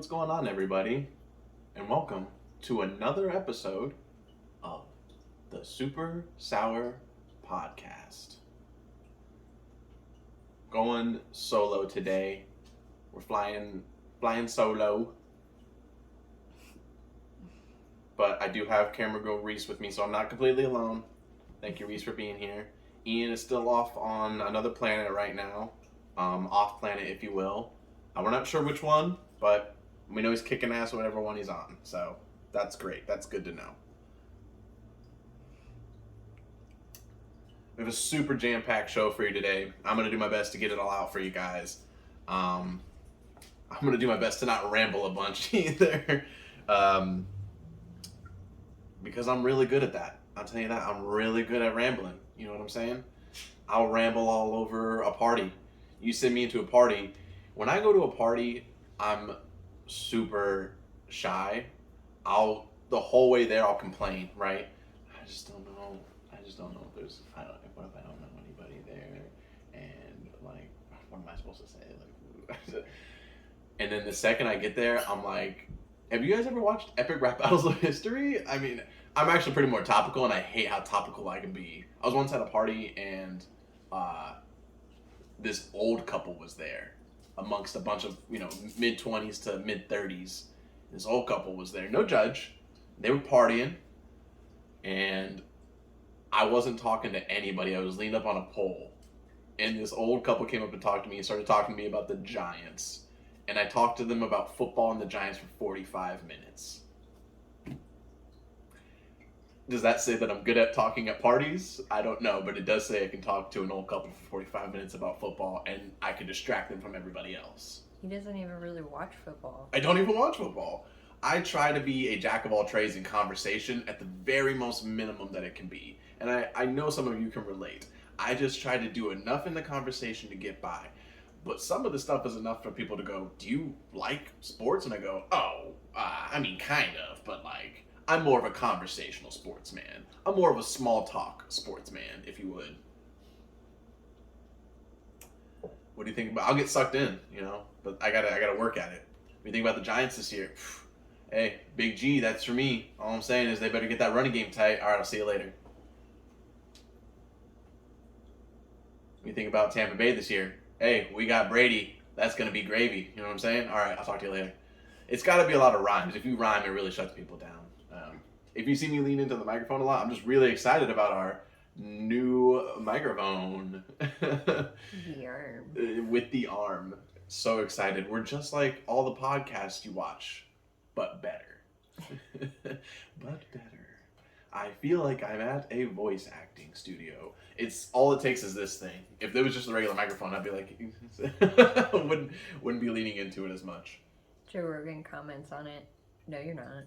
what's going on, everybody? And welcome to another episode of the Super Sour Podcast. Going solo today. We're flying solo. But I do have camera girl Reese with me, so I'm not completely alone. Thank you, Reese, for being here. Ian is still off on another planet right now. Off planet, if you will. We're not sure which one, but we know he's kicking ass whatever one he's on. So that's great. That's good to know. We have a super jam-packed show for you today. I'm going to do my best to get it all out for you guys. I'm going to do my best to not ramble a bunch either. Because I'm really good at that. I'll tell you that. I'm really good at rambling. You know what I'm saying? I'll ramble all over a party. You send me into a party. When I go to a party, I'm super shy. The whole way there I'll complain, right? I just don't know if there's what if I don't know anybody there, and like what am I supposed to say? Like and then the second I get there, I'm like, have you guys ever watched Epic Rap Battles of History? I mean, I'm actually pretty more topical, and I hate how topical I can be. I was once at a party, and this old couple was there amongst a bunch of, mid-20s to mid-30s. This old couple was there. No judge. They were partying, and I wasn't talking to anybody. I was leaned up on a pole, and this old couple came up and talked to me and started talking to me about the Giants. And I talked to them about football and the Giants for 45 minutes. Does that say that I'm good at talking at parties? I don't know, but it does say I can talk to an old couple for 45 minutes about football, and I can distract them from everybody else. He doesn't even really watch football. I don't even watch football. I try to be a jack of all trades in conversation at the very most minimum that it can be. And I know some of you can relate. I just try to do enough in the conversation to get by. But some of the stuff is enough for people to go, do you like sports? And I go, I mean, kind of, but like, I'm more of a conversational sportsman. I'm more of a small talk sportsman, if you would. What do you think about? I'll get sucked in, but I gotta work at it. What do you think about the Giants this year? Hey, Big G, that's for me. All I'm saying is they better get that running game tight. All right, I'll see you later. What do you think about Tampa Bay this year? Hey, we got Brady. That's gonna be gravy. You know what I'm saying? All right, I'll talk to you later. It's got to be a lot of rhymes. If you rhyme, it really shuts people down. If you see me lean into the microphone a lot, I'm just really excited about our new microphone. The arm. With the arm. So excited. We're just like all the podcasts you watch, but better. But better. I feel like I'm at a voice acting studio. It's all it takes is this thing. If there was just a regular microphone, I'd be like, wouldn't be leaning into it as much. Joe Rogan comments on it. No, you're not.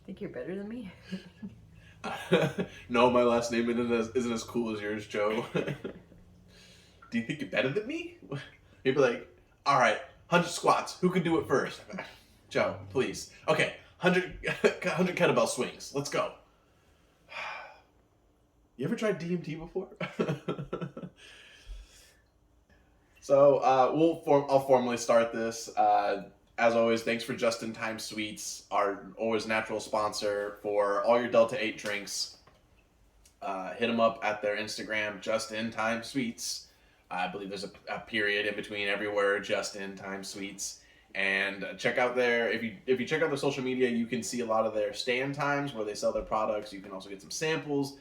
Think you're better than me? No, my last name isn't as cool as yours, Joe. Do you think you're better than me? He'd be like, all right, 100 squats. Who can do it first? Joe, please. Okay, 100 kettlebell swings. Let's go. You ever tried DMT before? So I'll formally start this. As always, thanks for Just In Time Sweets, our always natural sponsor for all your Delta 8 drinks. Hit them up at their Instagram, Just In Time Sweets. I believe there's a period in between every word, Just In Time Sweets. And check out if you check out their social media, you can see a lot of their stand times where they sell their products. You can also get some samples.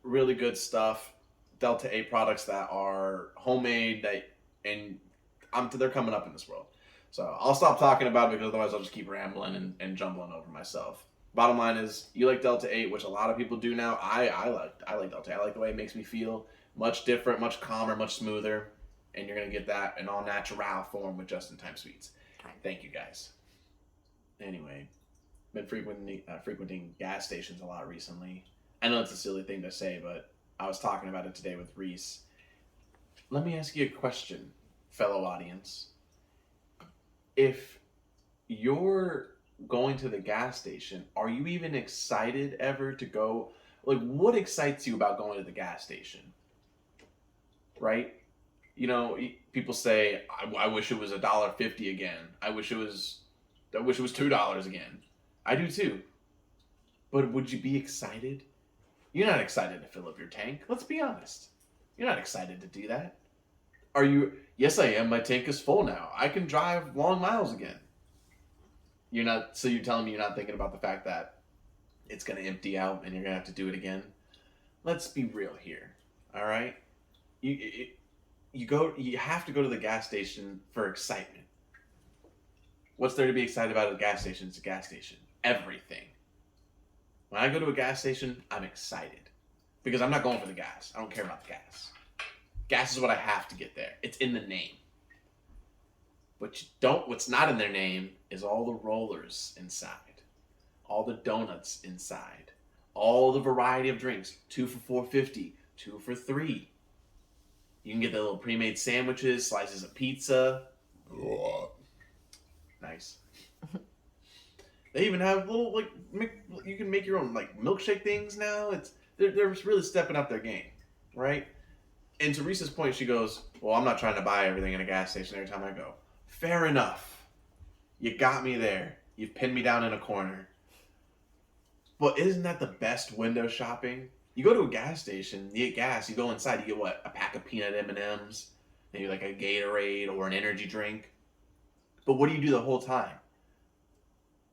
Really good stuff. Delta 8 products that are homemade, they're coming up in this world. So I'll stop talking about it because otherwise I'll just keep rambling and jumbling over myself. Bottom line is, you like Delta 8, which a lot of people do now. I like Delta 8. I like the way it makes me feel. Much different, much calmer, much smoother. And you're going to get that in all natural form with Just In Time Sweets. Thank you, guys. Anyway, been frequenting gas stations a lot recently. I know it's a silly thing to say, but I was talking about it today with Reese. Let me ask you a question, fellow audience. If you're going to the gas station, are you even excited ever to go? Like, what excites you about going to the gas station? right? You know, people say, I wish it was $1.50 again. I wish it was $2 again. I do too. But would you be excited? You're not excited to fill up your tank. Let's be honest. You're not excited to do that. Are you? Yes, I am. My tank is full now. I can drive long miles again. You're not. So you're telling me you're not thinking about the fact that it's going to empty out and you're going to have to do it again? Let's be real here. All right. You have to go to the gas station for excitement. What's there to be excited about at a gas station? It's a gas station. Everything. When I go to a gas station, I'm excited. Because I'm not going for the gas. I don't care about the gas. Gas is what I have to get there. It's in the name. What's not in their name is all the rollers inside. All the donuts inside. All the variety of drinks. 2 for $4.50. 2 for $3. You can get the little pre-made sandwiches, slices of pizza. Nice. They even have little you can make your own milkshake things now. They're really stepping up their game, right? And to Teresa's point, she goes, "Well, I'm not trying to buy everything in a gas station every time I go." Fair enough. You got me there. You've pinned me down in a corner. But isn't that the best window shopping? You go to a gas station, you get gas, you go inside, you get what? A pack of peanut M&Ms, maybe like a Gatorade or an energy drink. But what do you do the whole time?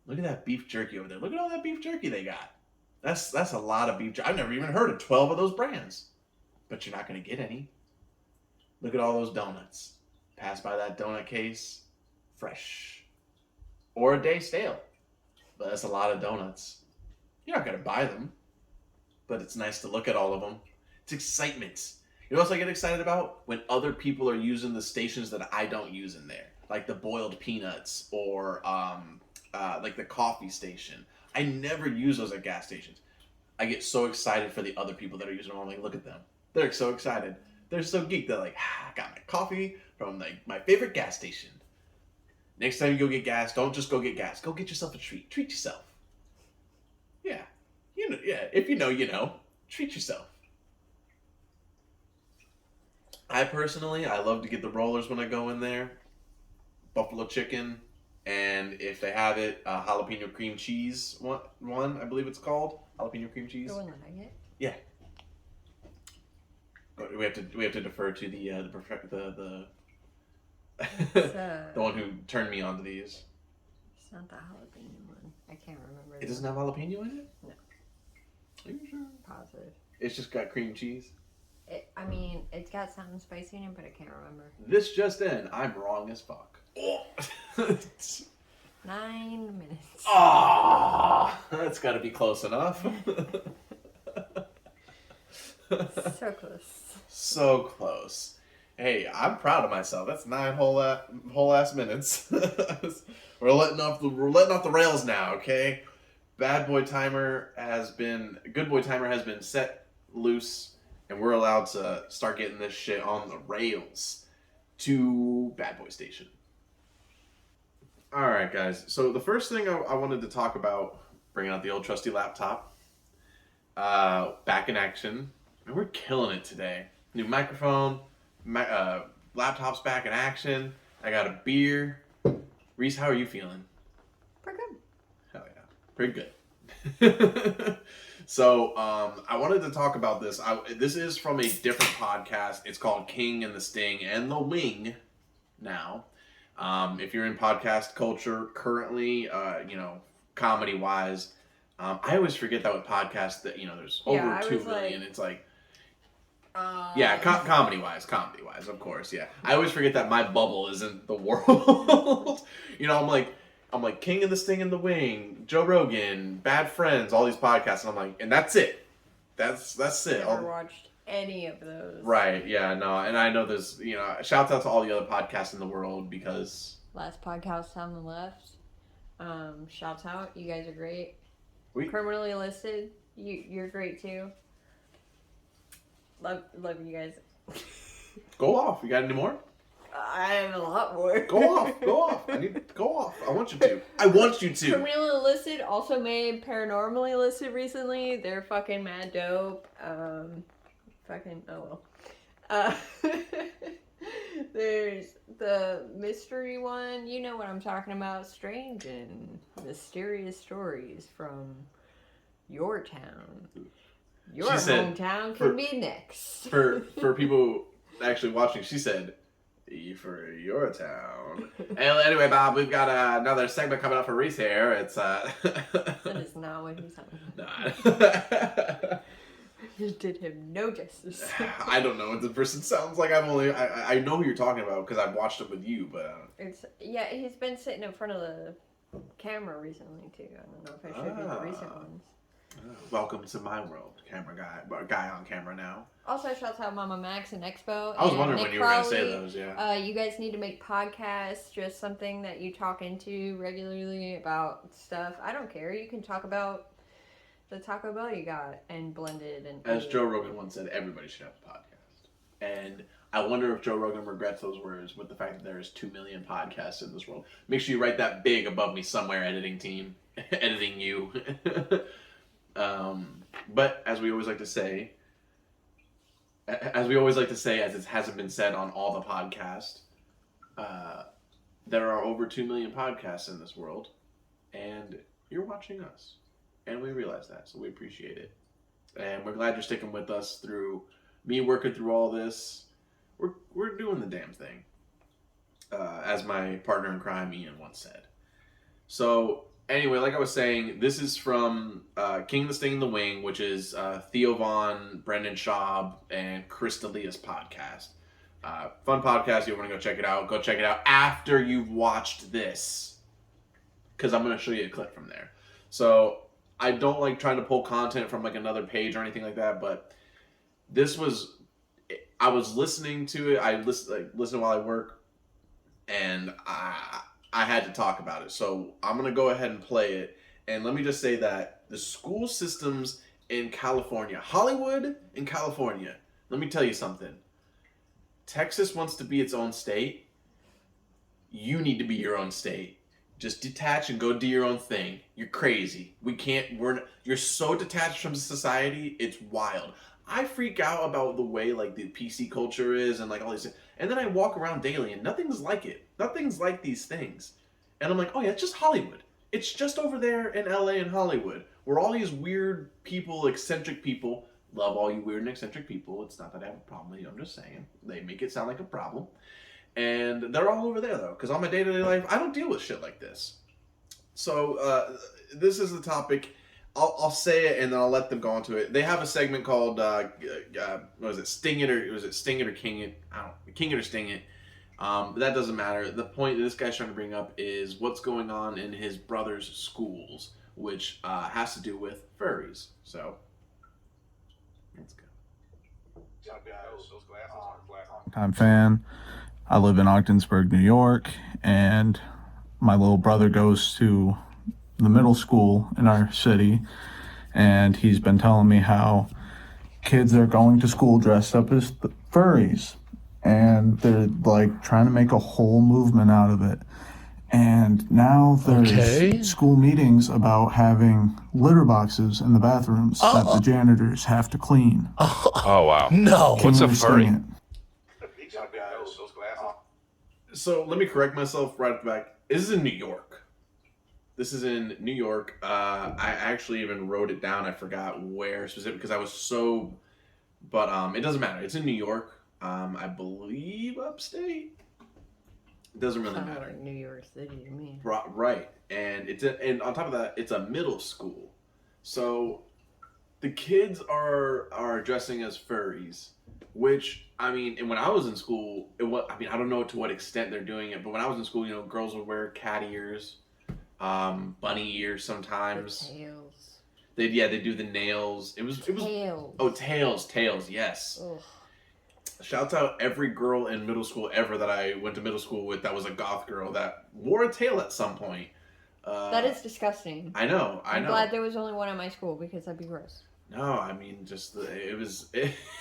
Look at that beef jerky over there. Look at all that beef jerky they got. That's a lot of beef jerky. I've never even heard of 12 of those brands. But you're not going to get any. Look at all those donuts. Pass by that donut case, fresh. Or a day stale. But that's a lot of donuts. You're not going to buy them. But it's nice to look at all of them. It's excitement. You know what else I get excited about? When other people are using the stations that I don't use in there. Like the boiled peanuts or like the coffee station. I never use those at gas stations. I get so excited for the other people that are using them. I'm like, look at them. They're so excited. They're so geeked. They're like, I got my coffee from my favorite gas station. Next time you go get gas, don't just go get gas. Go get yourself a treat. Treat yourself. Yeah. If you know, you know. Treat yourself. I love to get the rollers when I go in there. Buffalo chicken. And if they have it, jalapeno cream cheese one, I believe it's called. Jalapeno cream cheese. The one that I get? Yeah. We have to defer to the the one who turned me on to these. It's not the jalapeno one. I can't remember. It doesn't have jalapeno in it? No. Are you sure? Positive. It's just got cream cheese? It's got something spicy in it, but I can't remember. This just in, I'm wrong as fuck. 9 minutes. Ah, that's got to be close enough. So close. So close. Hey, I'm proud of myself. That's 9 whole ass minutes. We're letting off the rails now. Okay, good boy timer has been set loose, and we're allowed to start getting this shit on the rails to Bad Boy Station. All right, guys. So the first thing I wanted to talk about, bringing out the old trusty laptop, back in action. And we're killing it today. New microphone, laptop's back in action. I got a beer. Reese, how are you feeling? Pretty good. Hell yeah, pretty good. So I wanted to talk about this. This is from a different podcast. It's called King and the Sting and the Wing. Now, if you're in podcast culture currently, comedy wise, I always forget that with podcasts that there's over 2 million. It's like. Comedy wise, of course, yeah. I always forget that my bubble isn't the world. I'm like King and the Sting and the Wing, Joe Rogan, Bad Friends, all these podcasts, and I'm like, and that's it. That's it. Never watched any of those. Right? Yeah. No, and I know there's shouts out to all the other podcasts in the world because Last podcast on the left. Shouts out, you guys are great. Criminally Listed, you're great too. Love you guys. Go off. You got any more? I have a lot more. Go off. I need to go off. I want you to. Criminally Listed also made Paranormally Listed recently. They're fucking mad dope. Oh well. Uh, there's the mystery one. You know what I'm talking about. Strange and mysterious stories from your town. Your hometown could be next. for people actually watching, she said, for your town. And anyway, Bob, we've got another segment coming up for Reese here. It's That is not what he's talking about. Nah. You did him no justice. I don't know what the person sounds like. I know who you're talking about because I've watched it with you, but he's been sitting in front of the camera recently too. I don't know if I showed you the recent ones. Welcome to my world, guy on camera now. Also, shouts out Mama Max and Expo. I was wondering when you were going to say those, yeah. You guys need to make podcasts, just something that you talk into regularly about stuff. I don't care. You can talk about the Taco Bell you got and blend it. And as Joe Rogan once said, everybody should have a podcast. And I wonder if Joe Rogan regrets those words with the fact that there is 2 million podcasts in this world. Make sure you write that big above me somewhere, editing team. Editing you. But as we always like to say, as it hasn't been said on all the podcasts, there are over 2 million podcasts in this world, and you're watching us, and we realize that, so we appreciate it, and we're glad you're sticking with us through me working through all this. We're doing the damn thing, as my partner in crime Ian once said. So. Anyway, like I was saying, this is from King of the Sting and the Wing, which is Theo Vaughn, Brendan Schaub, and Chris D'Elia's podcast. Fun podcast. You want to go check it out. Go check it out after you've watched this, because I'm going to show you a clip from there. So I don't like trying to pull content from like another page or anything like that, but this was, I was listening to it. I listen while I work, and I had to talk about it. So I'm going to go ahead and play it. And let me just say that the school systems in California, Hollywood and California, let me tell you something. Texas wants to be its own state. You need to be your own state. Just detach and go do your own thing. You're crazy. You're so detached from society, it's wild. I freak out about the way like the PC culture is and like all these things. And then I walk around daily and nothing's like it. Nothing's like these things. And I'm like, oh yeah, it's just Hollywood. It's just over there in LA and Hollywood, where all these weird people, eccentric people, love all you weird and eccentric people. It's not that I have a problem with you, I'm just saying. They make it sound like a problem. And they're all over there though, because on my day-to-day life, I don't deal with shit like this. So this is the topic. I'll say it and then I'll let them go on to it. They have a segment called what was it? Sting It or was it Sting It or King It? I don't know. King It or Sting It. But that doesn't matter. The point that this guy's trying to bring up is what's going on in his brother's schools, which has to do with furries. So let's go. Time fan. I live in Ogdensburg, New York, and my little brother goes to the middle school in our city, and he's been telling me how kids are going to school dressed up as furries, and they're like trying to make a whole movement out of it. And now there's school meetings about having litter boxes in the bathrooms that the janitors have to clean. Oh wow. No. What's a furry? So let me correct myself right off the back. This is in New York. I actually even wrote it down. I forgot where specifically because I was so, but it doesn't matter. It's in New York. I believe upstate. It doesn't really matter. Like New York City to me. Right, and and on top of that, it's a middle school, so the kids are dressing as furries, which I mean, and when I was in school, I don't know to what extent they're doing it, but when I was in school, girls would wear cat ears, bunny ears sometimes. The tails. They do the nails. It was tails. Oh, tails, yes. Ugh. Shouts out every girl in middle school ever that I went to middle school with that was a goth girl that wore a tail at some point. That is disgusting. I know. I'm glad there was only one at my school because that'd be gross. No, I mean, it was...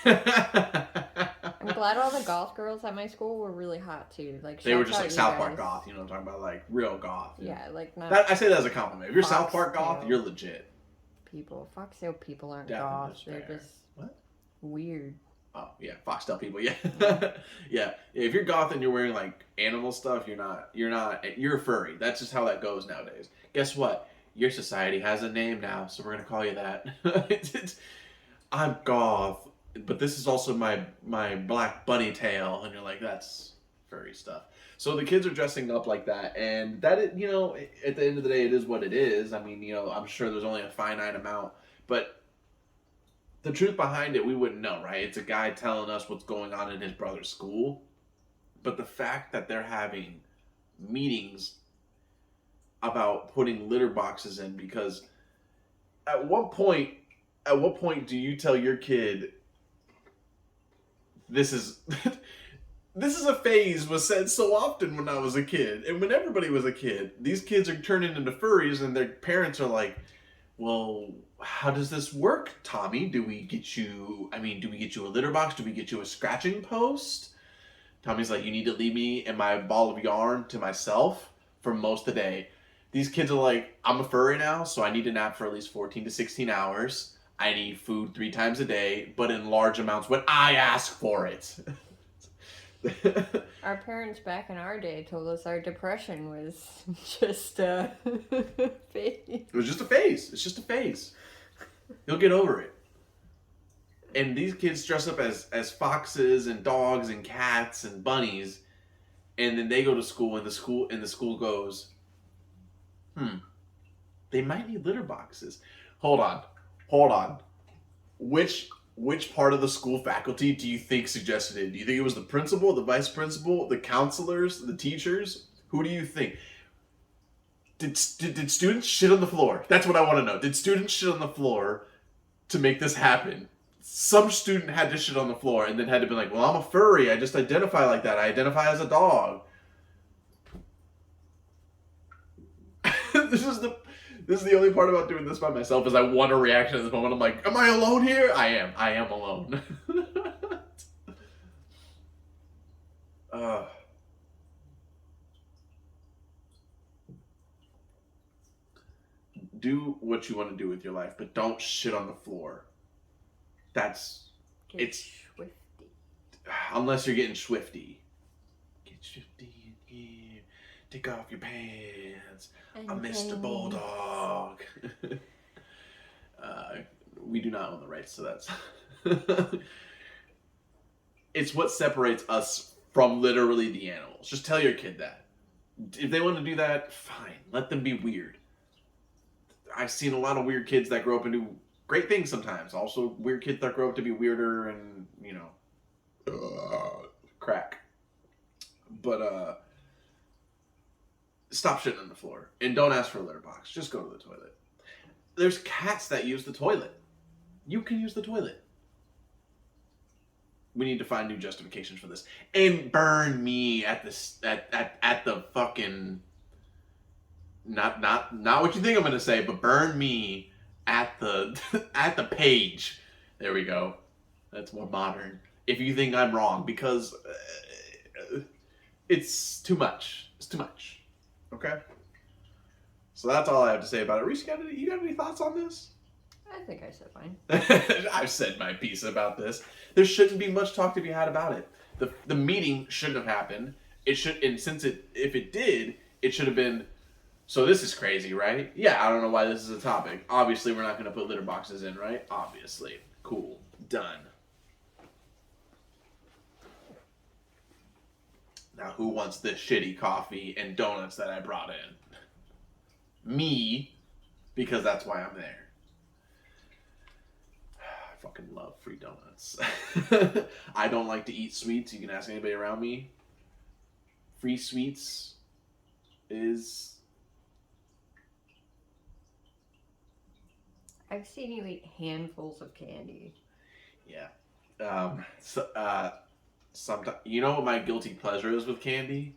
I'm glad all the goth girls at my school were really hot too. Like they were just like South Park goth, you know what I'm talking about? Like real goth. Yeah, like not... I say that as a compliment. If you're South Park goth, you're legit. Foxtail people aren't goth. They're just weird. Oh yeah, Foxtail people. Yeah, yeah. If you're goth and you're wearing like animal stuff, you're not. You're a furry. That's just how that goes nowadays. Guess what? Your society has a name now, so we're gonna call you that. I'm goth, but this is also my black bunny tail, and you're like, that's furry stuff. So the kids are dressing up like that, and that is, at the end of the day, it is what it is. I mean, I'm sure there's only a finite amount, but the truth behind it, we wouldn't know, right? It's a guy telling us what's going on in his brother's school. But the fact that they're having meetings about putting litter boxes in, because at what point do you tell your kid this is this is a phase was said so often when I was a kid and when everybody was a kid. These kids are turning into furries and their parents are like, well, how does this work, Tommy? Do we get you a litter box? Do we get you a scratching post? Tommy's like, you need to leave me and my ball of yarn to myself for most of the day. These kids are like, I'm a furry now, so I need to nap for at least 14 to 16 hours. I need food 3 times a day, but in large amounts when I ask for it. Our parents back in our day told us our depression was just a phase. It was just a phase. It's just a phase. You'll get over it. And these kids dress up as foxes and dogs and cats and bunnies, and then they go to school and the school goes, they might need litter boxes. Hold on. Which part of the school faculty do you think suggested it? Do you think it was the principal, the vice principal, the counselors, the teachers? Who do you think? Did students shit on the floor? That's what I want to know. Did students shit on the floor to make this happen? Some student had to shit on the floor and then had to be like, well, I'm a furry. I just identify like that. I identify as a dog. This is the only part about doing this by myself is I want a reaction at this moment. I'm like, am I alone here? I am alone. Do what you want to do with your life, but don't shit on the floor. It's Swifty. Unless you're getting swifty. Get swifty in here. Take off your pants. I'm Mr. Bulldog. We do not own the rights to that. It's what separates us from literally the animals. Just tell your kid that. If they want to do that, fine. Let them be weird. I've seen a lot of weird kids that grow up and do great things sometimes. Also, weird kids that grow up to be weirder and, crack. But, stop shitting on the floor. And don't ask for a litter box. Just go to the toilet. There's cats that use the toilet. You can use the toilet. We need to find new justifications for this. And burn me at the fucking... Not what you think I'm gonna say, but burn me at the at the page. There we go. That's more modern. If you think I'm wrong, because it's too much. It's too much. Okay. So that's all I have to say about it. Reese, you got any thoughts on this? I think I said fine. I've said my piece about this. There shouldn't be much talk to be had about it. The meeting shouldn't have happened. If it did, it should have been. So this is crazy, right? Yeah, I don't know why this is a topic. Obviously, we're not going to put litter boxes in, right? Obviously. Cool. Done. Now, who wants this shitty coffee and donuts that I brought in? Me, because that's why I'm there. I fucking love free donuts. I don't like to eat sweets. You can ask anybody around me. Free sweets is... I've seen you eat handfuls of candy. Yeah. Sometimes, you know what my guilty pleasure is with candy?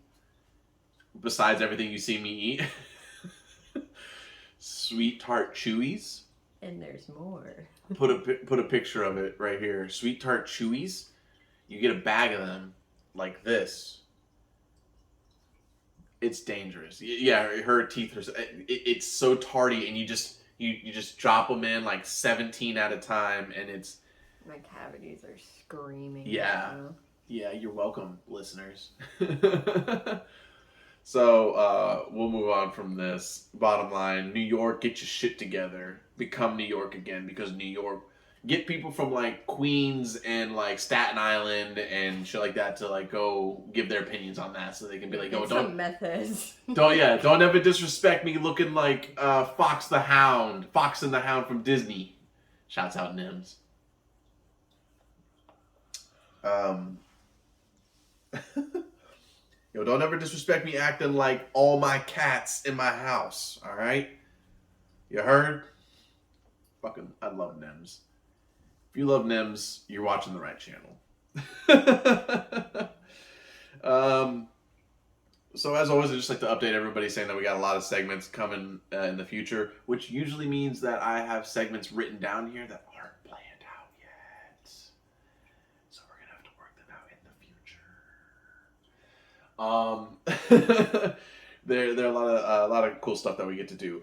Besides everything you see me eat? Sweet Tart Chewies. And there's more. Put a picture of it right here. Sweet Tart Chewies. You get a bag of them like this. It's dangerous. Yeah, her teeth are... It's so tarty, and you just drop them in like 17 at a time, and My cavities are screaming. Yeah. Right now. Yeah, you're welcome, listeners. So, we'll move on from this. Bottom line, New York, get your shit together. Become New York again, because New York, get people from like Queens and like Staten Island and shit like that to like go give their opinions on that, so they can be like, oh, don't don't ever disrespect me looking like Fox the Hound, Fox and the Hound from Disney. Shouts out Nims. Yo, don't ever disrespect me acting like all my cats in my house, alright? You heard? Fucking, I love Nims. If you love Nims, you're watching the right channel. So as always, I just like to update everybody saying that we got a lot of segments coming in the future, which usually means that I have segments written down here that aren't planned out yet. So we're gonna have to work them out in the future. There are a lot of cool stuff that we get to do.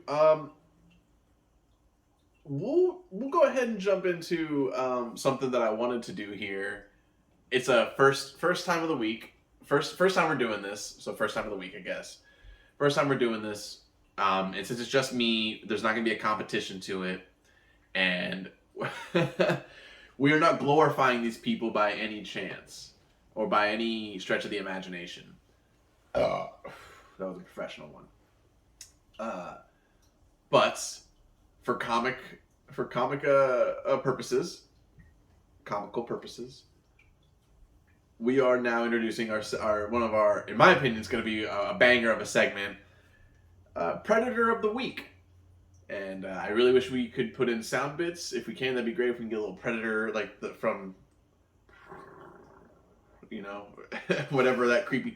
We'll go ahead and jump into something that I wanted to do here. It's a first time of the week. First time we're doing this, so first time of the week, I guess. First time we're doing this, and since it's just me, there's not going to be a competition to it, and we are not glorifying these people by any chance, or by any stretch of the imagination. That was a professional one. But for comical purposes, we are now introducing our one of our, in my opinion, it's going to be a banger of a segment, Predator of the Week. And I really wish we could put in sound bits. If we can, that'd be great. If we can get a little Predator, like from, you know, whatever that creepy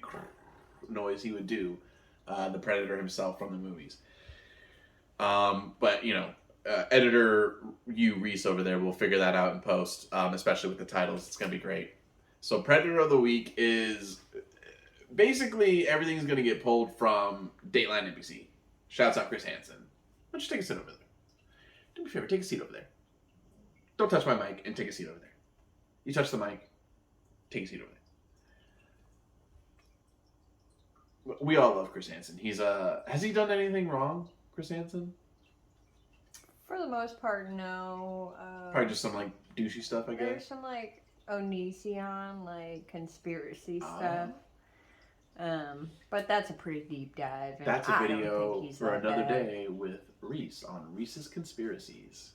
noise he would do, the Predator himself from the movies. But, you know, editor Reese over there will figure that out in post, especially with the titles. It's going to be great. So Predator of the Week is basically everything's going to get pulled from Dateline NBC. Shouts out Chris Hansen. Why don't you take a seat over there? Do me a favor, take a seat over there. Don't touch my mic and take a seat over there. You touch the mic, take a seat over there. We all love Chris Hansen. Has he done anything wrong, Chris Hansen? For the most part, no. Probably just some like douchey stuff, I guess. There's some like Onision, like conspiracy stuff. But that's a pretty deep dive. And that's a video for another day with Reese on Reese's Conspiracies.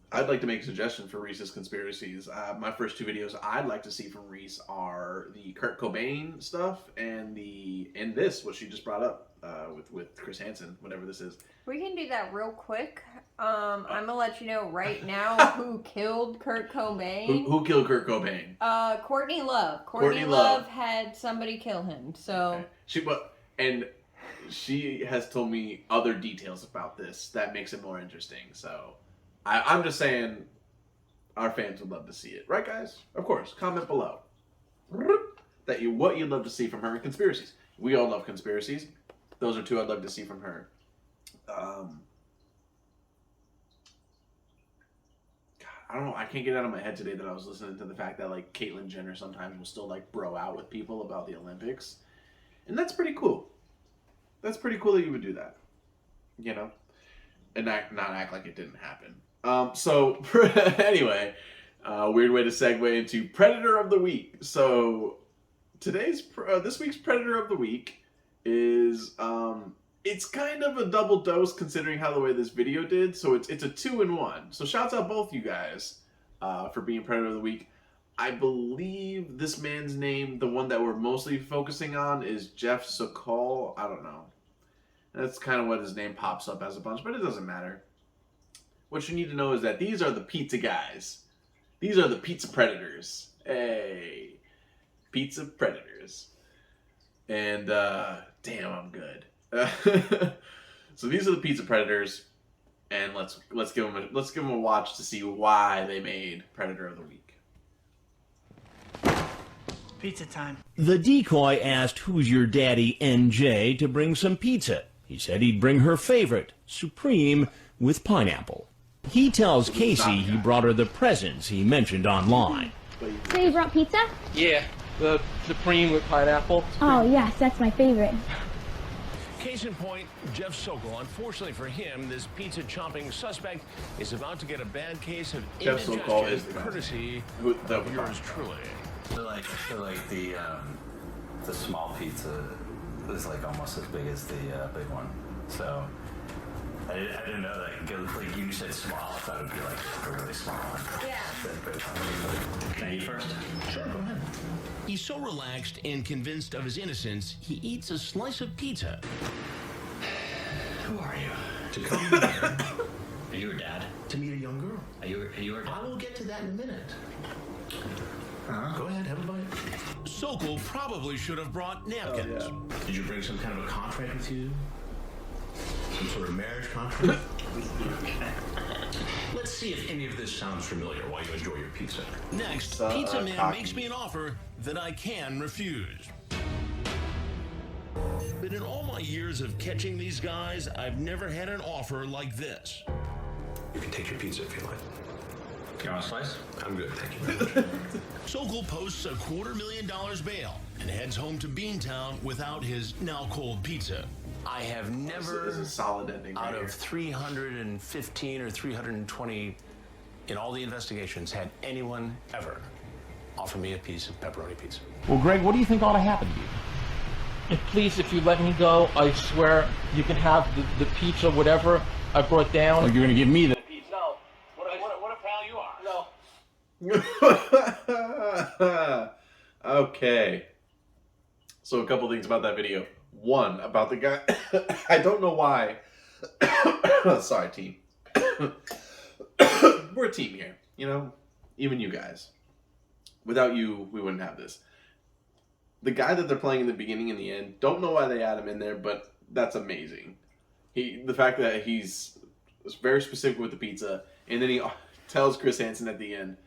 I'd like to make a suggestion for Reese's Conspiracies. My first two videos I'd like to see from Reese are the Kurt Cobain stuff and this, what she just brought up with Chris Hansen, whatever this is. We can do that real quick. I'm gonna let you know right now who killed Kurt Cobain. Who killed Kurt Cobain? Courtney Love. Courtney Love had somebody kill him. So she has told me other details about this that makes it more interesting. So I'm just saying, our fans would love to see it, right, guys? Of course, comment below what you'd love to see from her in conspiracies. We all love conspiracies. Those are two I'd love to see from her. I don't know. I can't get out of my head today that I was listening to the fact that like Caitlyn Jenner sometimes will still like bro out with people about the Olympics, and that's pretty cool. That's pretty cool that you would do that, you know, and not act like it didn't happen. So anyway, weird way to segue into Predator of the Week. So this week's Predator of the Week is it's kind of a double dose considering how the way this video did. So it's a 2-in-1. So shouts out both you guys for being Predator of the Week. I believe this man's name, the one that we're mostly focusing on, is Jeff Sokol. I don't know. That's kind of what his name pops up as a bunch, but it doesn't matter. What you need to know is that these are the pizza guys. These are the pizza predators. Hey, pizza predators. And damn, I'm good. So these are the pizza predators, and let's give them a watch to see why they made Predator of the Week. Pizza time. The decoy asked Who's Your Daddy NJ to bring some pizza. He said he'd bring her favorite, Supreme, with pineapple. He tells Casey he brought her the presents he mentioned online. So you brought pizza? Yeah, the supreme with pineapple. Oh, yes, that's my favorite. Case in point, Jeff Sokol. Unfortunately for him, this pizza chomping suspect is about to get a bad case of Jeff Sokol is indigestion, courtesy of yours truly. I feel like the small pizza is like almost as big as the big one. So I didn't know that. Like you said small, I thought it would be like a really small one. Yeah. Can I eat first? Sure, go ahead. He's so relaxed and convinced of his innocence, he eats a slice of pizza. Who are you? To come here. Are you her dad? To meet a young girl. Are you her dad? I will get to that in a minute. Go ahead, have a bite. Sokol probably should have brought napkins. Oh, yeah. Did you bring some kind of a contract with you? Some sort of marriage contract? Let's see if any of this sounds familiar while you enjoy your pizza. Next, Pizza Man makes me an offer that I can refuse. But in all my years of catching these guys, I've never had an offer like this. You can take your pizza if you like. You want a slice? I'm good, thank you very much. Sokol posts a $250,000 bail and heads home to Beantown without his now cold pizza. I have never, This is a solid ending. out Right of here. 315 or 320 in all the investigations, had anyone ever offer me a piece of pepperoni pizza. Well, Greg, what do you think ought to happen to you? And please, if you let me go, I swear you can have the pizza, whatever I brought down. Like you're going to give me the pizza? No. What a pal you are. No. Okay. So a couple things about that video. One, about the guy. I don't know why. Sorry, team. We're a team here, you know? Even you guys. Without you, we wouldn't have this. The guy that they're playing in the beginning and the end, don't know why they had him in there, but that's amazing. The fact that he's very specific with the pizza, and then he tells Chris Hansen at the end,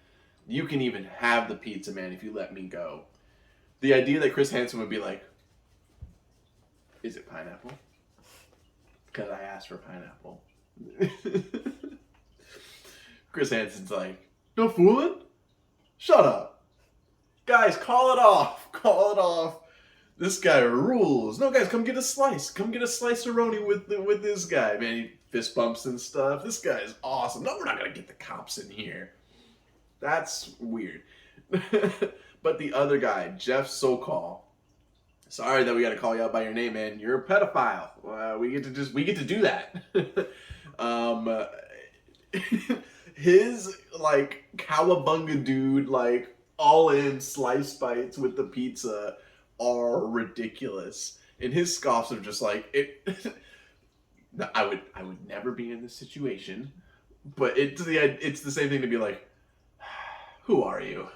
you can even have the pizza, man, if you let me go. The idea that Chris Hansen would be like, is it pineapple? Because I asked for pineapple. Chris Hansen's like, no fooling? Shut up. Guys, call it off. Call it off. This guy rules. No, guys, come get a slice. Come get a slice-a-roni with this guy. Man, he fist bumps and stuff. This guy is awesome. No, we're not going to get the cops in here. That's weird. But the other guy, Jeff Sokol. Sorry that we got to call you out by your name, man. You're a pedophile. We get to do that. His like cowabunga dude, like all in slice bites with the pizza are ridiculous, and his scoffs are just like it. I would never be in this situation, but it's the same thing to be like, who are you?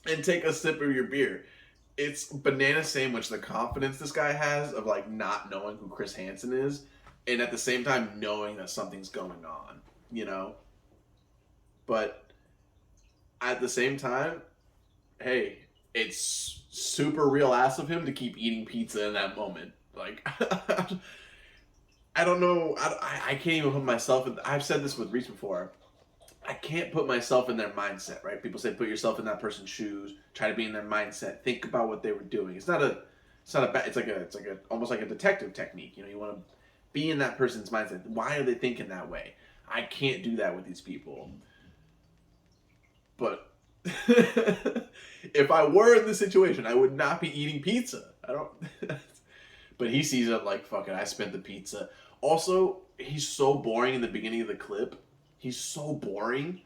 And take a sip of your beer. It's banana sandwich, the confidence this guy has of like not knowing who Chris Hansen is, and at the same time knowing that something's going on, you know? But at the same time, hey, it's super real ass of him to keep eating pizza in that moment. Like, I don't know, I can't even put myself in, I've said this with Reese before, I can't put myself in their mindset, right? People say put yourself in that person's shoes, try to be in their mindset, think about what they were doing. It's like almost like a detective technique. You know, you want to be in that person's mindset. Why are they thinking that way? I can't do that with these people. But if I were in this situation, I would not be eating pizza. I don't. But he sees it like, fuck it, I spent the pizza. Also, he's so boring in the beginning of the clip. He's so boring.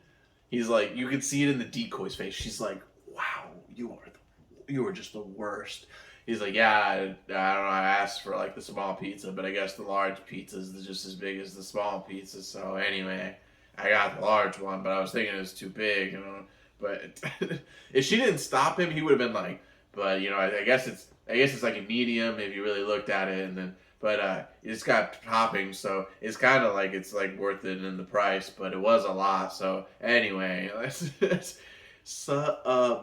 He's like, you can see it in the decoy's face. She's like, wow, you are just the worst. He's like, yeah, I don't know, I asked for like the small pizza, but I guess the large pizza is just as big as the small pizza. So anyway, I got the large one, but I was thinking it was too big, you know. But if she didn't stop him, he would have been like, but you know, I guess it's like a medium if you really looked at it, and then. But it's got toppings, so it's kind of like it's like worth it in the price. But it was a lot, so anyway,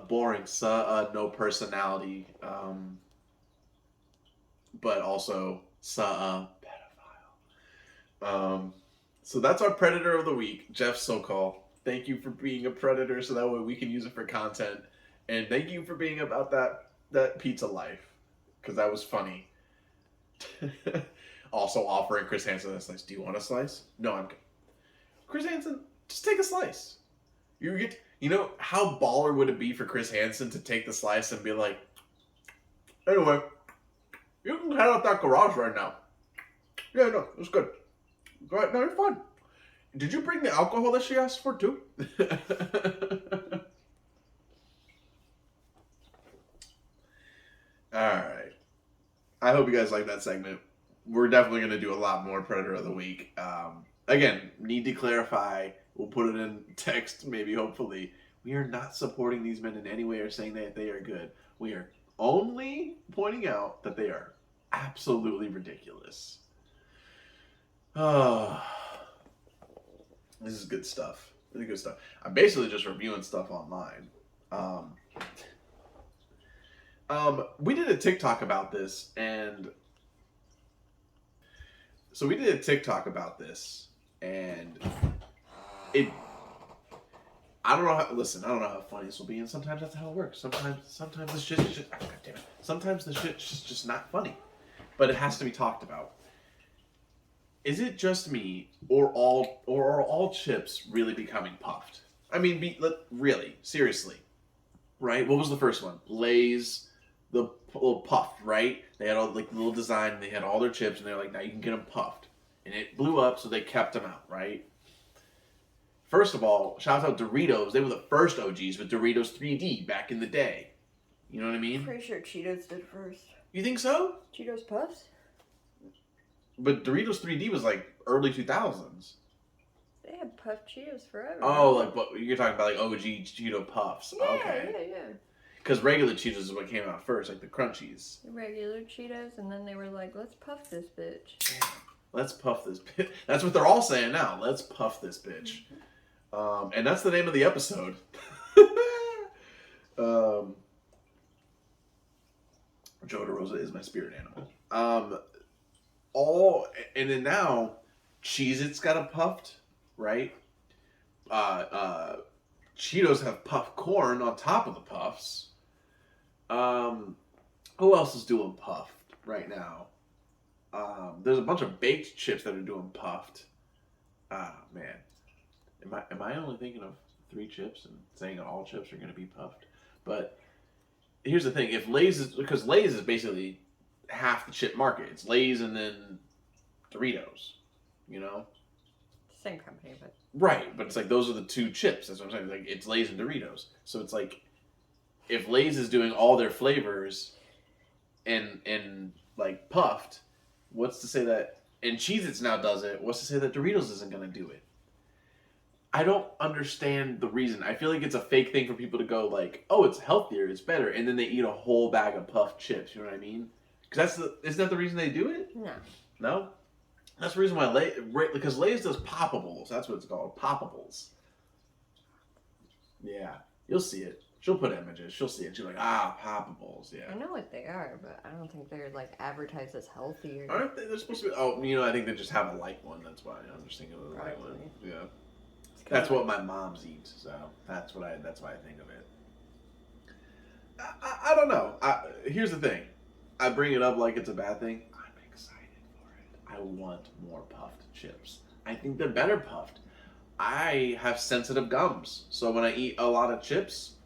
boring, no personality, but also pedophile. So that's our Predator of the Week, Jeff Sokol. Thank you for being a Predator so that way we can use it for content. And thank you for being about that pizza life, because that was funny. Also offering Chris Hansen a slice. Do you want a slice? No, I'm good. Chris Hansen, just take a slice. You know how baller would it be for Chris Hansen to take the slice and be like, anyway, you can head out that garage right now. Yeah, no, it's good. Go ahead, no, you're fine. Did you bring the alcohol that she asked for too? Alright. I hope you guys like that segment. We're definitely going to do a lot more Predator of the Week. Again, need to clarify. We'll put it in text, maybe, hopefully. We are not supporting these men in any way or saying that they are good. We are only pointing out that they are absolutely ridiculous. Oh, this is good stuff. Really good stuff. I'm basically just reviewing stuff online. We did a TikTok about this, and so we did a TikTok about this, and I don't know how, listen, I don't know how funny this will be, and sometimes that's how it works. Sometimes the shit is just, God damn it. Sometimes the shit's just not funny, but it has to be talked about. Is it just me, or are all chips really becoming puffed? I mean, really, seriously, right? What was the first one? Lay's, the little puffed, right? They had all like the little design, and they had all their chips, and they're like, now you can get them puffed, and it blew up, so they kept them out, right? First of all, shout out Doritos. They were the first OGs with Doritos 3D back in the day. You know what I mean? Pretty sure Cheetos did first. You think so? Cheetos Puffs? But Doritos 3D was like early 2000s. They had puffed Cheetos forever. Oh, like what you're talking about, like OG Cheeto Puffs. Yeah, okay. yeah. Because regular Cheetos is what came out first, like the Crunchies. The regular Cheetos, and then they were like, let's puff this bitch. Damn. Let's puff this bitch. That's what they're all saying now. Let's puff this bitch. And that's the name of the episode. Joe DeRosa is my spirit animal. And then now, Cheez-Its got a puffed, right? Cheetos have puffed corn on top of the puffs. Who else is doing puffed right now? There's a bunch of baked chips that are doing puffed. Ah, man. Am I only thinking of 3 chips and saying all chips are going to be puffed? But here's the thing. If because Lay's is basically half the chip market. It's Lay's and then Doritos, you know? Same company, but... Right, but it's like those are the 2 chips. That's what I'm saying. Like, it's Lay's and Doritos. So it's like, if Lay's is doing all their flavors and like puffed, what's to say that... And Cheez-Its now does it. What's to say that Doritos isn't going to do it? I don't understand the reason. I feel like it's a fake thing for people to go like, oh, it's healthier, it's better, and then they eat a whole bag of puffed chips. You know what I mean? Because isn't that the reason they do it? No. No? That's the reason why because Lay's does poppables. That's what it's called, poppables. Yeah, you'll see it. She'll put images. She'll see it. She'll be like, poppables. Yeah. I know what they are, but I don't think they're like advertised as healthier. Aren't they? They're supposed to be. Oh, you know, I think they just have a light one. That's why I'm just thinking of the light one. Yeah. That's what my mom's eats, so that's why I think of it. I don't know. Here's the thing. I bring it up like it's a bad thing. I'm excited for it. I want more puffed chips. I think they're better puffed. I have sensitive gums, so when I eat a lot of chips,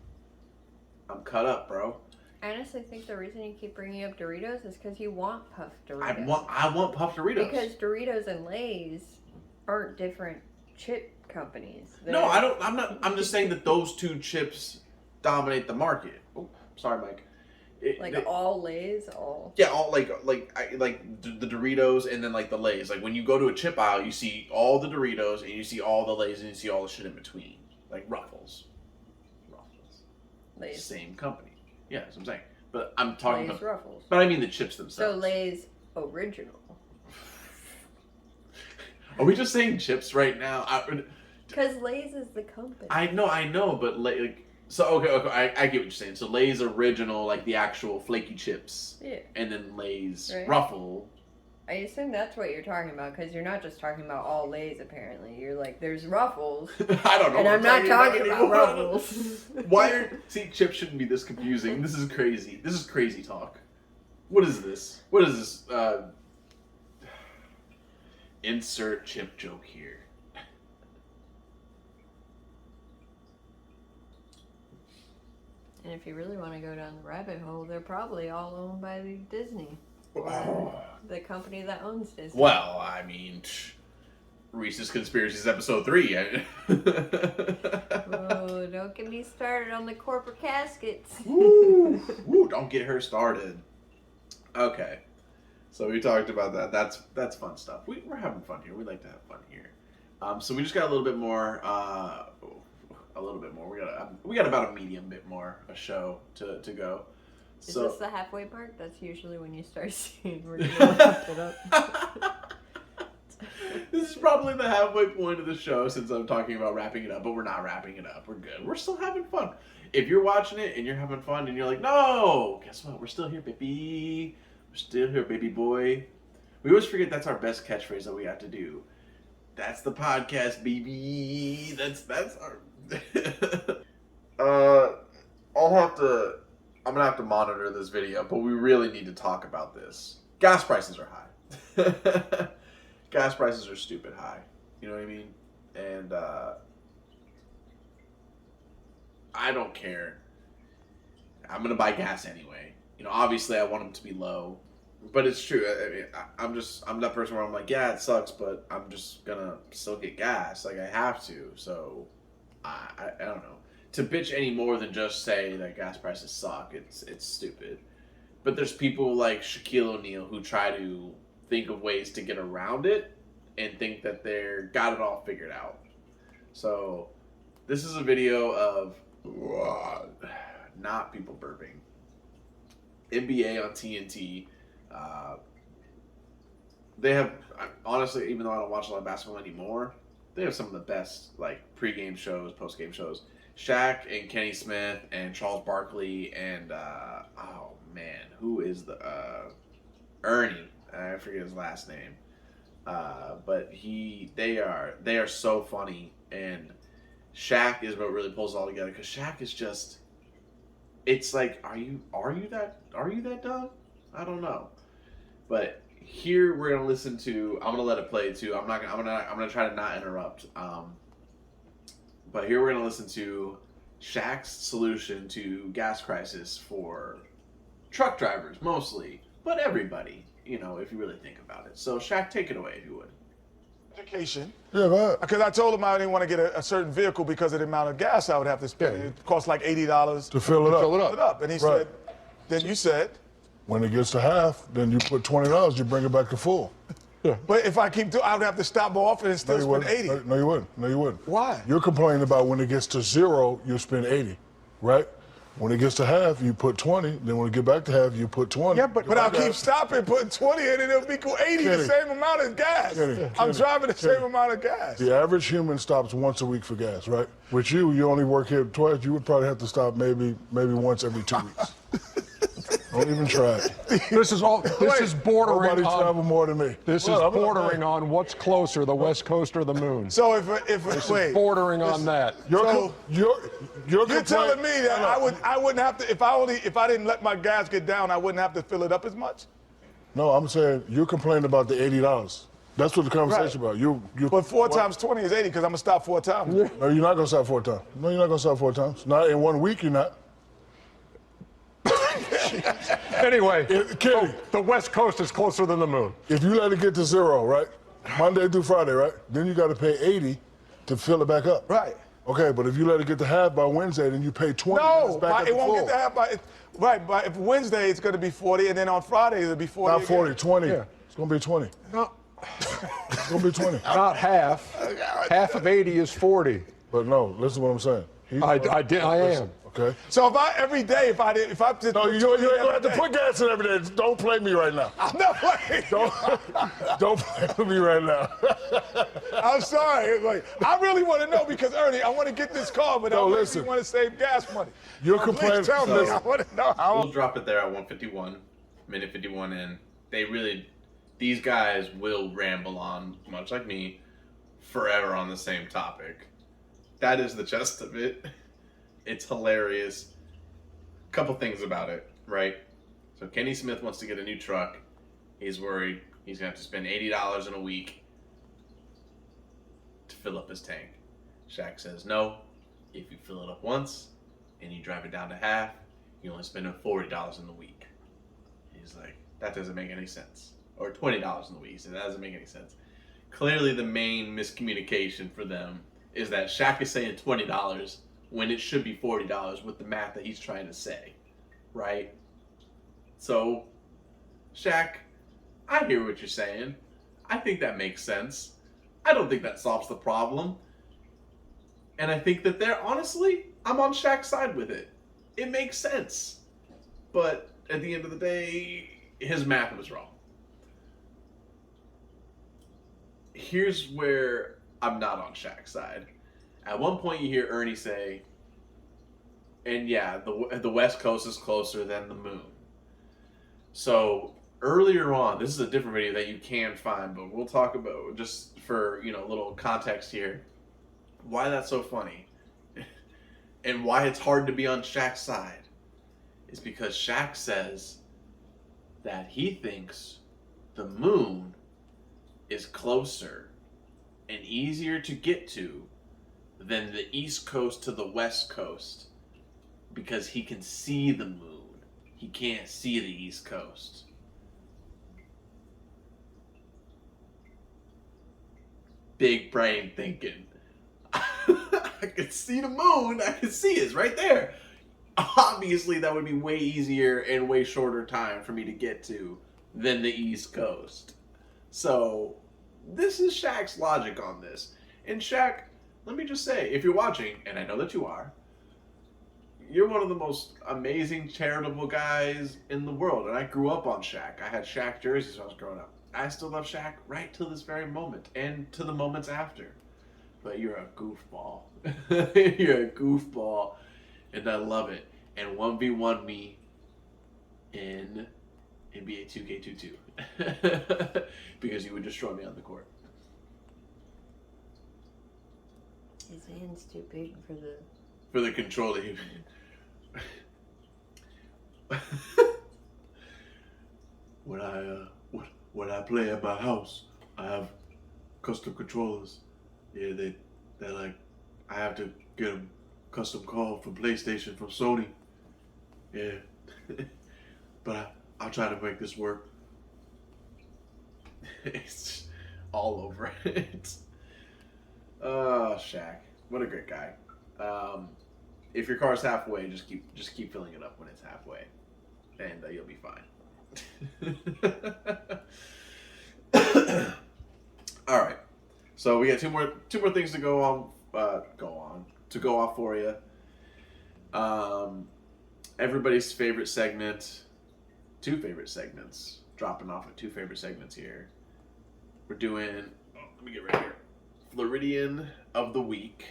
I'm cut up, bro. I honestly think the reason you keep bringing up Doritos is because you want puffed Doritos. I want puffed Doritos. Because Doritos and Lay's aren't different chip companies. No, I don't. I'm just saying that those 2 chips dominate the market. Oh, sorry, Mike. All Lay's, all. Yeah, all like the Doritos and then like the Lay's. Like when you go to a chip aisle, you see all the Doritos and you see all the Lay's and you see all the shit in between, like Ruffles. Lay's. Same company. Yeah, that's what I'm saying. But I'm talking Lay's about Ruffles. But I mean the chips themselves. So Lay's original. Are we just saying chips right now? Because Lay's is the company. I know, but so okay, I get what you're saying. So Lay's original, like the actual flaky chips. Yeah. And then Lay's right. Ruffle. I assume that's what you're talking about, because you're not just talking about all Lays, apparently. You're like, there's Ruffles. I don't know. And I'm not talking about Ruffles. See, Chip shouldn't be this confusing. This is crazy. This is crazy talk. What is this? What is this? Insert Chip joke here. And if you really want to go down the rabbit hole, they're probably all owned by Disney. The company that owns Disney. Well, I mean, Reese's Conspiracies episode 3. Oh, don't get me started on the corporate caskets. Woo, don't get her started. Okay, so we talked about that. That's fun stuff. We're having fun here. We like to have fun here. So we just got a little bit more. We got about a medium bit more a show to go. Is so, this the halfway part? That's usually when you start seeing where you wrap it up. This is probably the halfway point of the show since I'm talking about wrapping it up, but we're not wrapping it up. We're good. We're still having fun. If you're watching it and you're having fun and you're like, no, guess what? We're still here, baby. We're still here, baby boy. We always forget that's our best catchphrase that we have to do. That's the podcast, baby. That's our... I'm gonna have to monitor this video, but we really need to talk about this. Gas prices are high. Gas prices are stupid high. You know what I mean? And I don't care. I'm gonna buy gas anyway. You know, obviously I want them to be low, but it's true. I mean, I'm that person where I'm like, yeah, it sucks, but I'm just gonna still get gas. Like I have to. So I don't know. To bitch any more than just say that gas prices suck, it's stupid. But there's people like Shaquille O'Neal who try to think of ways to get around it and think that they're got it all figured out. So this is a video of not people burping. NBA on TNT. They have, honestly, even though I don't watch a lot of basketball anymore, they have some of the best like pregame shows, postgame shows. Shaq and Kenny Smith and Charles Barkley and oh man, who is the Ernie? I forget his last name. But they are so funny, and Shaq is what really pulls it all together because Shaq is just, it's like, are you that dumb? I don't know. But here we're gonna listen to. I'm gonna let it play too. I'm gonna try to not interrupt. But here we're gonna listen to Shaq's solution to gas crisis for truck drivers mostly, but everybody. You know, if you really think about it. So Shaq, take it away if you would. Education. Yeah, go ahead. Because I told him I didn't want to get a certain vehicle because of the amount of gas I would have to spend. Yeah. It costs like $80 To fill it up. And he Right. said, then you said, When it gets to half, then you put $20, you bring it back to full. yeah. But if I keep doing, I would have to stop off and still spend 80. No, you wouldn't. No, you wouldn't. Why? You're complaining about when it gets to 0, you spend 80, right? When it gets to half, you put 20. Then when it get back to half, you put 20. Yeah, but I'll keep stopping, putting 20 in, and it'll equal 80, Kenny. the same amount of gas. Kenny. I'm driving the same amount of gas. The average human stops once a week for gas, right? With you only work here twice. You would probably have to stop maybe once every 2 weeks. Don't even try it. This is bordering Nobody on. travel more than me. This is bordering on what's closer, the West Coast or the moon. So if This wait, is bordering on that. You're telling me that I wouldn't have to if I didn't let my gas get down, I wouldn't have to fill it up as much? No, I'm saying you're complaining about the $80. That's what the conversation about. You. But 4 times 20 is 80 because I'm gonna stop 4 times. No, you're not gonna stop 4 times. No, you're not gonna stop 4 times. Not in 1 week. You're not. Anyway, Kenny, the West Coast is closer than the moon. if you let it get to 0, right? Monday through Friday, right? Then you got to pay 80 to fill it back up. Right. Okay, but if you let it get to half by Wednesday, then you pay 20. No, it's back it won't get to half by. Right, but if Wednesday it's gonna be 40, and then on Friday it'll be 40. Not 40, again. 20. Yeah. It's gonna be 20. No, It's gonna be 20. not half. Half of 80 is 40. But no, listen to what I'm saying. I am. Okay. So if I just No, you ain't gonna have to put gas in every day. Don't play me right now. I'm not playing. Don't play with me right now. I'm sorry. Like, I really want to know because Ernie, I want to get this car, but I really want to save gas money. You're Please complaining. tell me. I want to know how. We'll drop it there at 151, minute 51 in. They really these guys will ramble on, much like me, forever on the same topic. That is the gist of it. It's hilarious. Couple things about it, right? So Kenny Smith wants to get a new truck. He's worried he's going to have to spend $80 in a week to fill up his tank. Shaq says, no, if you fill it up once and you drive it down to half, you only spend $40 in the week. He's like, that doesn't make any sense. Or $20 in the week. He said, that doesn't make any sense. Clearly the main miscommunication for them is that Shaq is saying $20 when it should be $40 with the math that he's trying to say, right? So, Shaq, I hear what you're saying. I think that makes sense. I don't think that solves the problem. And I think that honestly, I'm on Shaq's side with it. It makes sense. But at the end of the day, his math was wrong. Here's where I'm not on Shaq's side. At one point you hear Ernie say, and yeah, the West Coast is closer than the moon. So earlier on, this is a different video that you can find, but we'll talk about, just for, a little context here, why that's so funny and why it's hard to be on Shaq's side is because Shaq says that he thinks the moon is closer and easier to get to than the East Coast to the West Coast because he can see the moon. He can't see the East Coast. Big brain thinking. I can see the moon. I can see it. It's right there. Obviously, that would be way easier and way shorter time for me to get to than the East Coast. So, this is Shaq's logic on this. And Shaq, let me just say, if you're watching, and I know that you are, you're one of the most amazing charitable guys in the world. And I grew up on Shaq. I had Shaq jerseys when I was growing up. I still love Shaq right till this very moment and to the moments after. But you're a goofball. You're a goofball. And I love it. And 1v1 me in NBA 2K22. Because you would destroy me on the court. His hand's too big for the controller. When I play at my house, I have custom controllers. Yeah, they're like, I have to get them custom called from PlayStation, from Sony. Yeah, but I'll try to make this work. It's all over it. Oh, Shaq, what a great guy. If your car's halfway, just keep filling it up when it's halfway, and you'll be fine. All right, so we got two more things to go off for you. Everybody's favorite segment, two favorite segments, dropping off at two favorite segments here. We're doing, let me get right here, Floridian of the Week.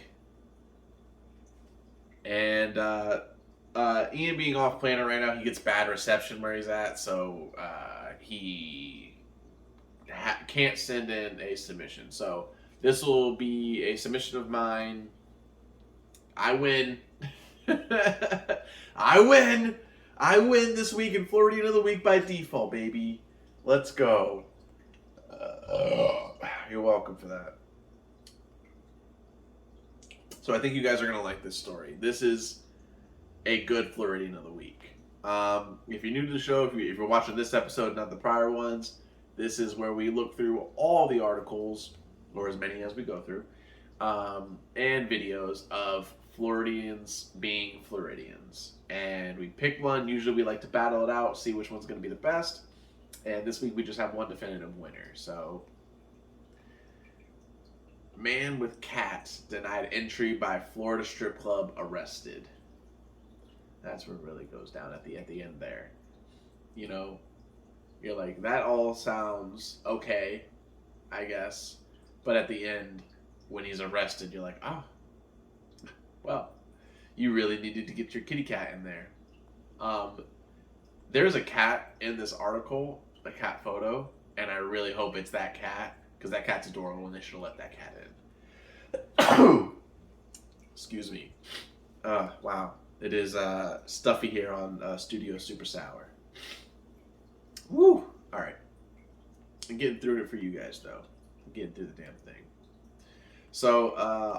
And Ian being off planet right now, he gets bad reception where he's at, so he can't send in a submission. So this will be a submission of mine. I win. I win this week in Floridian of the Week by default, baby. Let's go. You're welcome for that. So I think you guys are going to like this story. This is a good Floridian of the Week. If you're new to the show, if you're watching this episode, not the prior ones, this is where we look through all the articles, or as many as we go through, and videos of Floridians being Floridians. And we pick one. Usually we like to battle it out, see which one's going to be the best. And this week we just have one definitive winner. So, man with cat denied entry by Florida strip club arrested. That's where it really goes down at the end there. You know, you're like, that all sounds okay, I guess. But at the end, when he's arrested, you're like, oh, well, you really needed to get your kitty cat in there. There's a cat in this article, a cat photo, and I really hope it's that cat, because that cat's adorable, and they should have let that cat in. Excuse me. Wow. It is stuffy here on Studio SuperSour. Woo! Alright. I'm getting through it for you guys, though. I'm getting through the damn thing. So,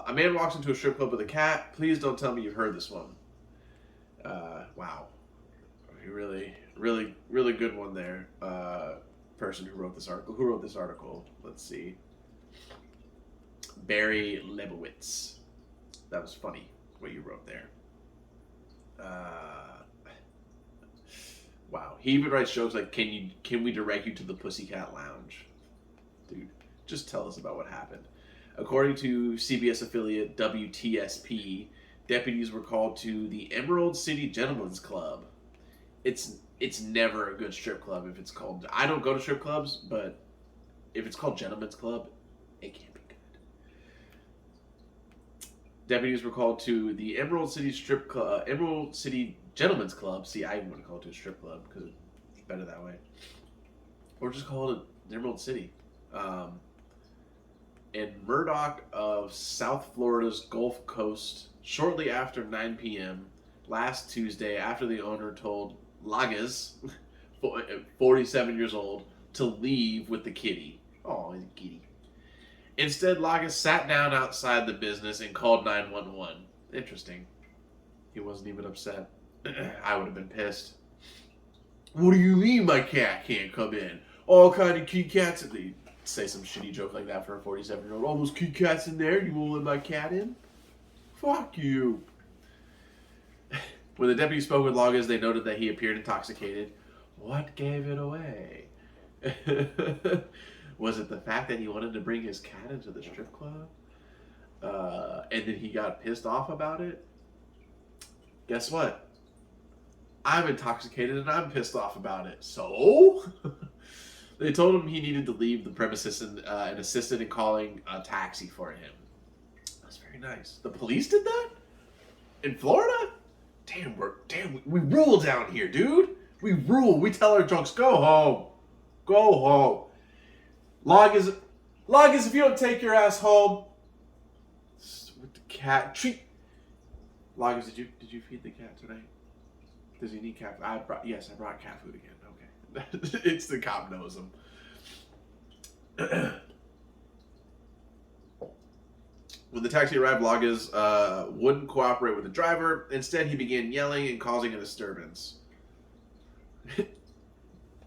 a man walks into a strip club with a cat. Please don't tell me you've heard this one. Wow. Really, really, really good one there. Person who wrote this article. Who wrote this article? Let's see. Barry Lebowitz. That was funny, what you wrote there. Wow. He even writes jokes like, can we direct you to the Pussycat Lounge? Dude, just tell us about what happened. According to CBS affiliate WTSP, deputies were called to the Emerald City Gentlemen's Club. It's never a good strip club if it's called... I don't go to strip clubs, but if it's called Gentlemen's Club, it can't be good. Deputies were called to the Emerald City Gentlemen's Club. See, I want to call it a strip club because it's better that way. Or just call it Emerald City. In Murdoch of South Florida's Gulf Coast, shortly after 9 p.m. last Tuesday, after the owner told Lagas, 47 years old, to leave with the kitty. Oh, he's a kitty. Instead, Lagas sat down outside the business and called 911. Interesting. He wasn't even upset. I would have been pissed. What do you mean my cat can't come in? All kind of kitty cats. They say some shitty joke like that for a 47-year-old. All those kitty cats in there, you won't let my cat in? Fuck you. When the deputy spoke with Lagas, they noted that he appeared intoxicated. What gave it away? Was it the fact that he wanted to bring his cat into the strip club? And then he got pissed off about it? Guess what? I'm intoxicated and I'm pissed off about it. So? They told him he needed to leave the premises and assisted in calling a taxi for him. That's very nice. The police did that? In Florida? Damn, we rule down here, dude. We rule. We tell our drunks, go home. Go home. Lagas, if you don't take your ass home with the cat treat. Lagas, did you feed the cat tonight? Does he need cat food? I brought cat food again. Okay. It's the cop knows him. When the taxi arrived, Lagas wouldn't cooperate with the driver. Instead, he began yelling and causing a disturbance.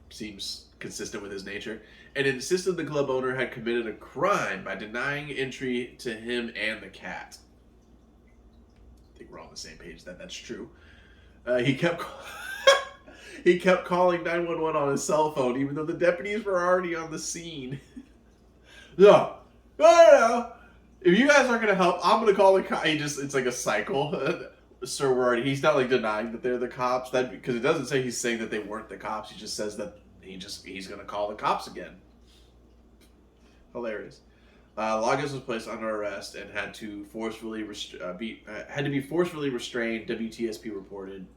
Seems consistent with his nature. And insisted the club owner had committed a crime by denying entry to him and the cat. I think we're all on the same page that that's true. He kept calling 911 on his cell phone, even though the deputies were already on the scene. No. If you guys aren't going to help, I'm going to call the cops. It's like a cycle. Sir, he's not like denying that they're the cops. Because it doesn't say he's saying that they weren't the cops. He just says that he's going to call the cops again. Hilarious. Lagas was placed under arrest and had to be forcefully restrained. WTSP reported.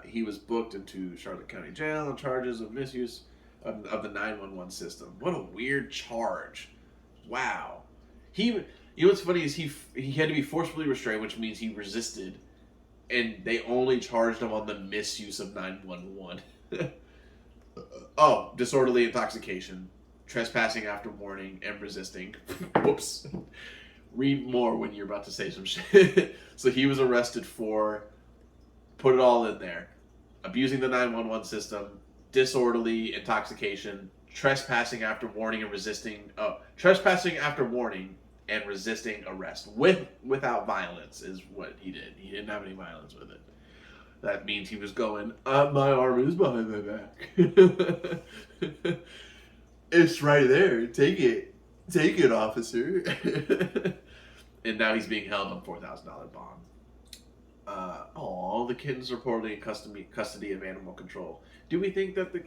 He was booked into Charlotte County Jail on charges of misuse of the 911 system. What a weird charge! Wow. You know what's funny is he had to be forcefully restrained, which means he resisted, and they only charged him on the misuse of 911. Oh, disorderly intoxication, trespassing after warning, and resisting. Whoops. Read more when you're about to say some shit. So he was arrested for, put it all in there, abusing the 911 system, disorderly intoxication, trespassing after warning and resisting. Trespassing after warning and resisting arrest without violence is what he did. He didn't have any violence with it. That means he was going, my arm is behind my back. It's right there. Take it, officer. And now he's being held on $4,000 bond. The kitten's reportedly in custody of animal control. Do we think that the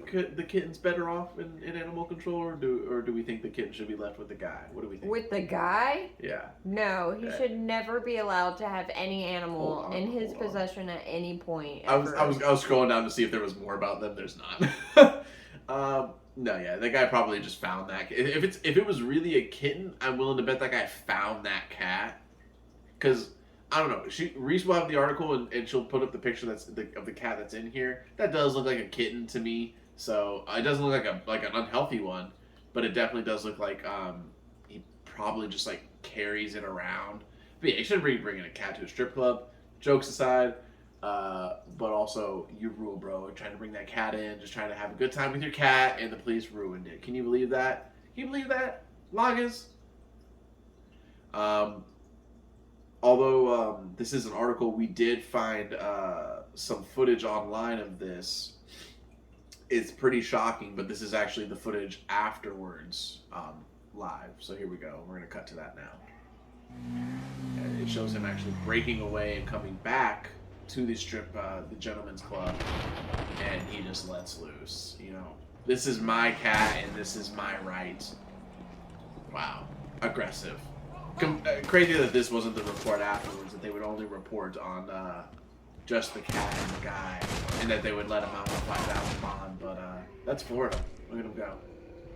kitten's better off in animal control, or do we think the kitten should be left with the guy? What do we think? With the guy? Yeah. No, he should never be allowed to have any animal in his possession at any point. I was scrolling down to see if there was more about them. There's not. No, yeah, that guy probably just found that. If it was really a kitten, I'm willing to bet that guy found that cat. Cause I don't know. Reese will have the article and she'll put up the picture of the cat that's in here. That does look like a kitten to me. So it doesn't look like an unhealthy one, but it definitely does look like he probably just like carries it around. But yeah, you shouldn't be bringing a cat to a strip club. Jokes aside. But also, you rule, bro. You're trying to bring that cat in, just trying to have a good time with your cat, and the police ruined it. Can you believe that? Can you believe that, Lagas? Although this is an article, we did find some footage online of this. It's pretty shocking, but this is actually the footage afterwards live. So here we go. We're going to cut to that now. And it shows him actually breaking away and coming back to the gentleman's club, and he just lets loose. You know, this is my cat and this is my right. Wow, aggressive. Crazy that this wasn't the report afterwards, that they would only report on just the cat and the guy, and that they would let him out on a $5,000 bond. But that's Florida. Look at him go.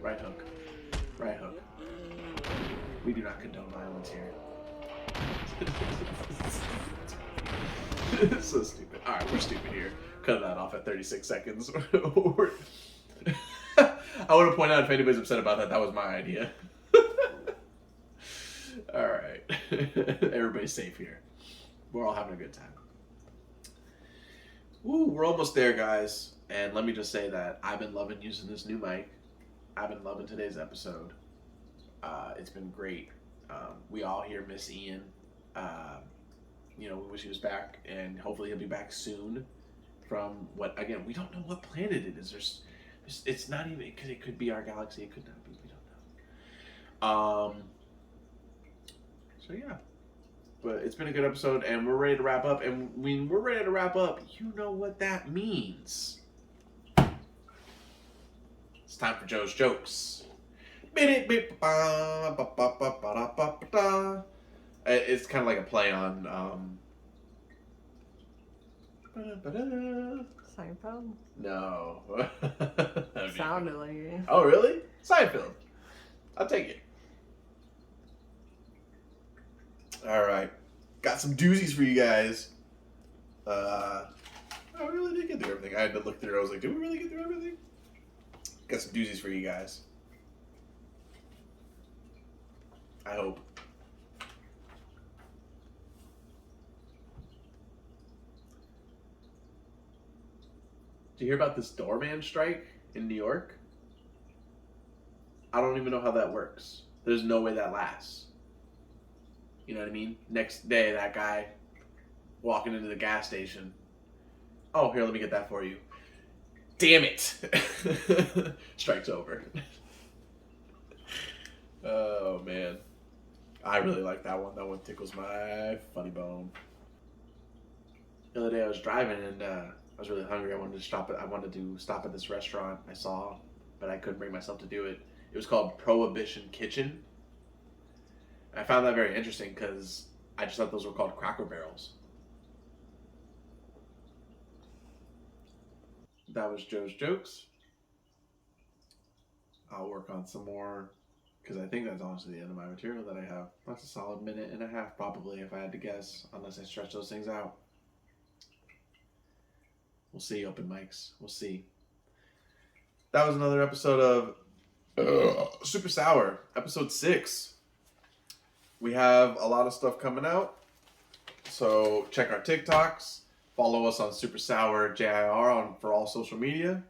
Right hook. Right hook. We do not condone violence here. It's so stupid. Alright, we're stupid here. Cut that off at 36 seconds. I want to point out, if anybody's upset about that, that was my idea. Alright. Everybody's safe here. We're all having a good time. Ooh, we're almost there, guys. And let me just say that I've been loving using this new mic. I've been loving today's episode. It's been great. We all here miss Ian. We wish he was back, and hopefully he'll be back soon. From what, again, we don't know what planet it is. It's not even, because it could be our galaxy. It could not be. We don't know. So yeah, but it's been a good episode, and we're ready to wrap up. And when we're ready to wrap up, you know what that means. It's time for Joe's Jokes. It's kind of like a play on Seinfeld? No. Sounded like it. Oh, really? Seinfeld. I'll take it. Alright. Got some doozies for you guys. We really did get through everything. I had to look through it. I was like, did we really get through everything? Got some doozies for you guys. I hope. Did you hear about this doorman strike in New York? I don't even know how that works. There's no way that lasts. You know what I mean? Next day, that guy walking into the gas station. Oh, here, let me get that for you. Damn it. Strike's over. Oh, man. I really like that one. That one tickles my funny bone. The other day I was driving and I was really hungry. I wanted to stop at this restaurant I saw, but I couldn't bring myself to do it. It was called Prohibition Kitchen. And I found that very interesting because I just thought those were called Cracker Barrels. That was Joe's Jokes. I'll work on some more, because I think that's honestly the end of my material that I have. That's a solid minute and a half, probably, if I had to guess, unless I stretch those things out. We'll see, open mics. We'll see. That was another episode of SuperSour, episode 6. We have a lot of stuff coming out, so check our TikToks. Follow us on SuperSour JIR for all social media.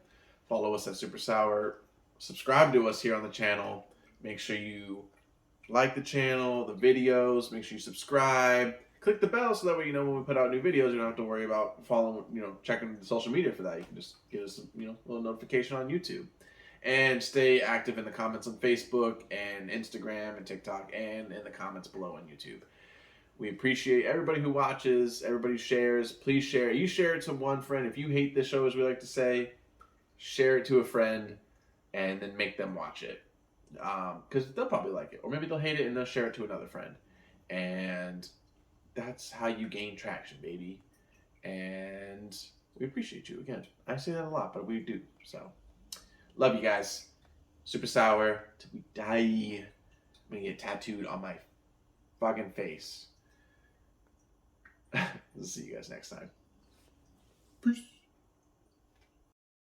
Follow us at SuperSour. Subscribe to us here on the channel. Make sure you like the channel, the videos. Make sure you subscribe. Click the bell so that way, when we put out new videos, you don't have to worry about checking the social media for that. You can just get us, a little notification on YouTube. And stay active in the comments on Facebook and Instagram and TikTok and in the comments below on YouTube. We appreciate everybody who watches, everybody who shares. Please share. You share it to one friend. If you hate this show, as we like to say, share it to a friend and then make them watch it. Because they'll probably like it. Or maybe they'll hate it and they'll share it to another friend. And that's how you gain traction, baby. And we appreciate you. Again, I say that a lot, but we do. So Love you guys. SuperSour till we die. I'm gonna get tattooed on my fucking face. See you guys next time. Peace.